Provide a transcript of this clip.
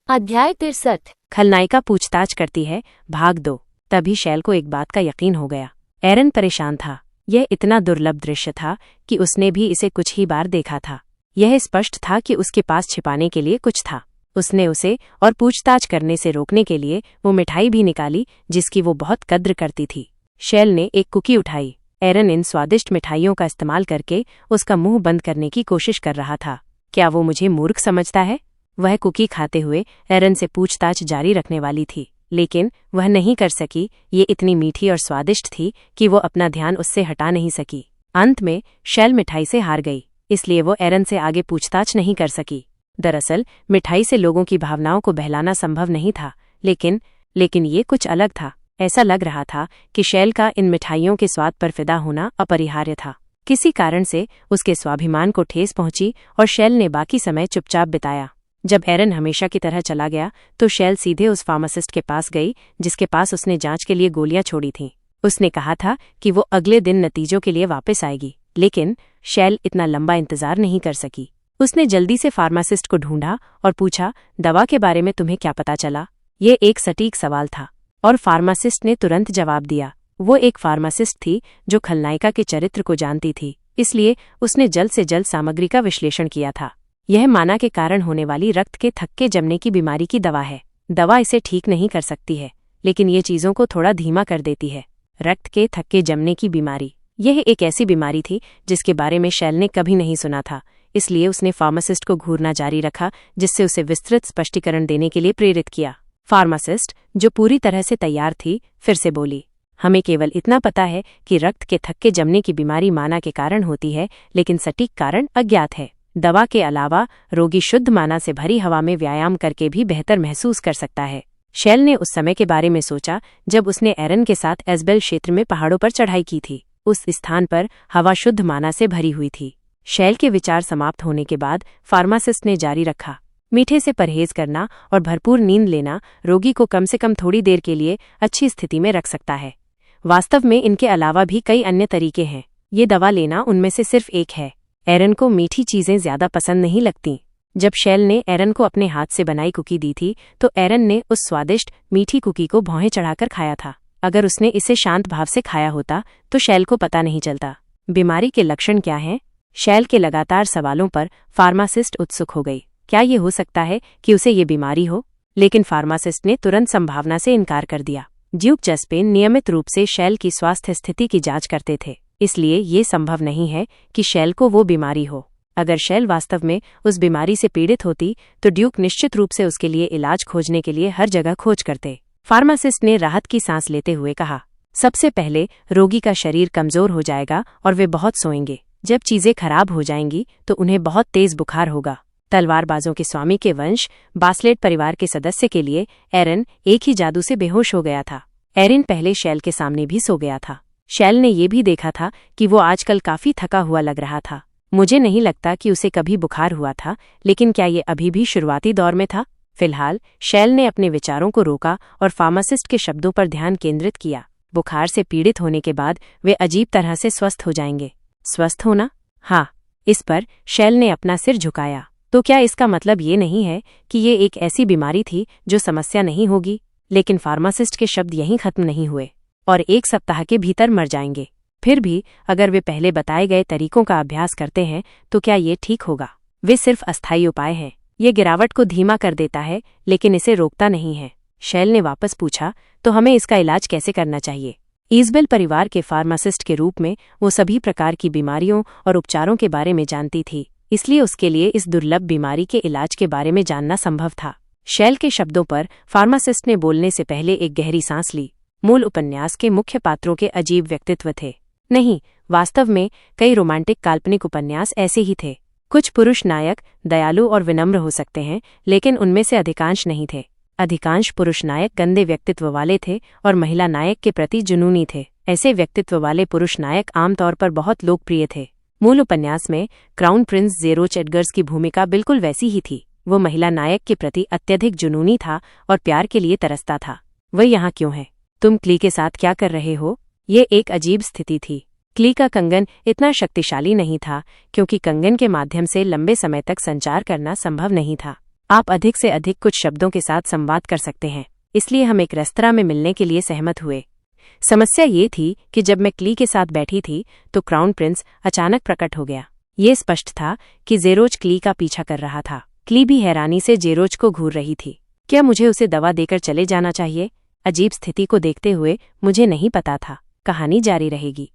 अध्याय 63। खलनायिका पूछताछ करती है, भाग दो। तभी शैल को एक बात का यकीन हो गया। एरन परेशान था। यह इतना दुर्लभ दृश्य था कि उसने भी इसे कुछ ही बार देखा था। यह स्पष्ट था कि उसके पास छिपाने के लिए कुछ था। उसने उसे और पूछताछ करने से रोकने के लिए वो मिठाई भी निकाली जिसकी वो बहुत कद्र करती थी। शैल ने एक कुकी उठाई। एरन इन स्वादिष्ट मिठाइयों का इस्तेमाल करके उसका मुंह बंद करने की कोशिश कर रहा था। क्या वो मुझे मूर्ख समझता है? वह कुकी खाते हुए एरन से पूछताछ जारी रखने वाली थी, लेकिन वह नहीं कर सकी। ये इतनी मीठी और स्वादिष्ट थी कि वो अपना ध्यान उससे हटा नहीं सकी। अंत में शैल मिठाई से हार गई, इसलिए वो एरन से आगे पूछताछ नहीं कर सकी। दरअसल मिठाई से लोगों की भावनाओं को बहलाना संभव नहीं था, लेकिन ये कुछ अलग था। ऐसा लग रहा था कि शैल का इन मिठाइयों के स्वाद पर फिदा होना अपरिहार्य था। किसी कारण से उसके स्वाभिमान को ठेस पहुंची और शैल ने बाकी समय चुपचाप बिताया। जब एरन हमेशा की तरह चला गया तो शैल सीधे उस फार्मासिस्ट के पास गई जिसके पास उसने जांच के लिए गोलियां छोड़ी थीं। उसने कहा था कि वो अगले दिन नतीजों के लिए वापस आएगी, लेकिन शैल इतना लंबा इंतजार नहीं कर सकी। उसने जल्दी से फार्मासिस्ट को ढूंढा और पूछा, दवा के बारे में तुम्हें क्या पता चला? ये एक सटीक सवाल था और फार्मासिस्ट ने तुरंत जवाब दिया। वो एक फार्मासिस्ट थी जो खलनायिका के चरित्र को जानती थी, इसलिए उसने जल्द से जल्द सामग्री का विश्लेषण किया था। यह माना के कारण होने वाली रक्त के थक्के जमने की बीमारी की दवा है। दवा इसे ठीक नहीं कर सकती है, लेकिन ये चीजों को थोड़ा धीमा कर देती है। रक्त के थक्के जमने की बीमारी, यह एक ऐसी बीमारी थी जिसके बारे में शैल ने कभी नहीं सुना था, इसलिए उसने फार्मासिस्ट को घूरना जारी रखा, जिससे उसे विस्तृत स्पष्टीकरण देने के लिए प्रेरित किया। फार्मासिस्ट, जो पूरी तरह से तैयार थी, फिर से बोली, हमें केवल इतना पता है कि रक्त के थक्के जमने की बीमारी माना के कारण होती है, लेकिन सटीक कारण अज्ञात है। दवा के अलावा रोगी शुद्ध माना से भरी हवा में व्यायाम करके भी बेहतर महसूस कर सकता है। शैल ने उस समय के बारे में सोचा जब उसने एरन के साथ एस्बेल क्षेत्र में पहाड़ों पर चढ़ाई की थी। उस स्थान पर हवा शुद्ध माना से भरी हुई थी। शैल के विचार समाप्त होने के बाद फार्मासिस्ट ने जारी रखा, मीठे से परहेज करना और भरपूर नींद लेना रोगी को कम से कम थोड़ी देर के लिए अच्छी स्थिति में रख सकता है। वास्तव में इनके अलावा भी कई अन्य तरीके हैं। ये दवा लेना उनमें से सिर्फ एक है। एरन को मीठी चीजें ज्यादा पसंद नहीं लगती। जब शैल ने एरन को अपने हाथ से बनाई कुकी दी थी तो एरन ने उस स्वादिष्ट मीठी कुकी को भौहें चढ़ाकर खाया था। अगर उसने इसे शांत भाव से खाया होता तो शैल को पता नहीं चलता। बीमारी के लक्षण क्या हैं? शैल के लगातार सवालों पर फार्मासिस्ट उत्सुक हो गई। क्या ये हो सकता है कि उसे ये बीमारी हो? लेकिन फार्मासिस्ट ने तुरंत संभावना से इनकार कर दिया। ड्यूक जस्पेन नियमित रूप से शैल की स्वास्थ्य स्थिति की जांच करते थे, इसलिए ये संभव नहीं है कि शैल को वो बीमारी हो। अगर शैल वास्तव में उस बीमारी से पीड़ित होती तो ड्यूक निश्चित रूप से उसके लिए इलाज खोजने के लिए हर जगह खोज करते। फार्मासिस्ट ने राहत की सांस लेते हुए कहा, सबसे पहले रोगी का शरीर कमजोर हो जाएगा और वे बहुत सोएंगे। जब चीजें खराब हो जाएंगी तो उन्हें बहुत तेज बुखार होगा। तलवारबाजों के स्वामी के वंश बास्लेट परिवार के सदस्य के लिए एरन एक ही जादू से बेहोश हो गया था। एरन पहले शैल के सामने भी सो गया था। शैल ने यह भी देखा था कि वो आजकल काफी थका हुआ लग रहा था। मुझे नहीं लगता कि उसे कभी बुखार हुआ था, लेकिन क्या ये अभी भी शुरुआती दौर में था? फिलहाल शैल ने अपने विचारों को रोका और फार्मासिस्ट के शब्दों पर ध्यान केंद्रित किया। बुखार से पीड़ित होने के बाद वे अजीब तरह से स्वस्थ हो जाएंगे। स्वस्थ होना? हाँ। इस पर शैल ने अपना सिर झुकाया। तो क्या इसका मतलब ये नहीं है कि ये एक ऐसी बीमारी थी जो समस्या नहीं होगी? लेकिन फार्मासिस्ट के शब्द यहीं खत्म नहीं हुए और 1 सप्ताह के भीतर मर जाएंगे। फिर भी अगर वे पहले बताए गए तरीकों का अभ्यास करते हैं तो क्या ये ठीक होगा? वे सिर्फ अस्थायी उपाय हैं। ये गिरावट को धीमा कर देता है, लेकिन इसे रोकता नहीं है। शैल ने वापस पूछा, तो हमें इसका इलाज कैसे करना चाहिए? ईज़बेल परिवार के फार्मासिस्ट के रूप में वो सभी प्रकार की बीमारियों और उपचारों के बारे में जानती थी, इसलिए उसके लिए इस दुर्लभ बीमारी के इलाज के बारे में जानना संभव था। शैल के शब्दों पर फार्मासिस्ट ने बोलने से पहले एक गहरी सांस ली। मूल उपन्यास के मुख्य पात्रों के अजीब व्यक्तित्व थे। नहीं, वास्तव में कई रोमांटिक काल्पनिक उपन्यास ऐसे ही थे। कुछ पुरुष नायक दयालु और विनम्र हो सकते हैं, लेकिन उनमें से अधिकांश नहीं थे। अधिकांश पुरुष नायक गंदे व्यक्तित्व वाले थे और महिला नायक के प्रति जुनूनी थे। ऐसे व्यक्तित्व वाले पुरुष नायक आमतौर पर बहुत लोकप्रिय थे। मूल उपन्यास में क्राउन प्रिंस ज़ेरोच एडगर्स की भूमिका बिल्कुल वैसी ही थी। वो महिला नायक के प्रति अत्यधिक जुनूनी था और प्यार के लिए तरसता था। वह यहाँ क्यों है? तुम क्ली के साथ क्या कर रहे हो? ये एक अजीब स्थिति थी। क्ली का कंगन इतना शक्तिशाली नहीं था क्योंकि कंगन के माध्यम से लंबे समय तक संचार करना संभव नहीं था। आप अधिक से अधिक कुछ शब्दों के साथ संवाद कर सकते हैं, इसलिए हम एक रेस्तरां में मिलने के लिए सहमत हुए। समस्या ये थी कि जब मैं क्ली के साथ बैठी थी तो क्राउन प्रिंस अचानक प्रकट हो गया। ये स्पष्ट था कि जेरोज क्ली का पीछा कर रहा था। क्ली भी हैरानी से जेरोज को घूर रही थी। क्या मुझे उसे दवा देकर चले जाना चाहिए? अजीब स्थिति को देखते हुए मुझे नहीं पता था। कहानी जारी रहेगी।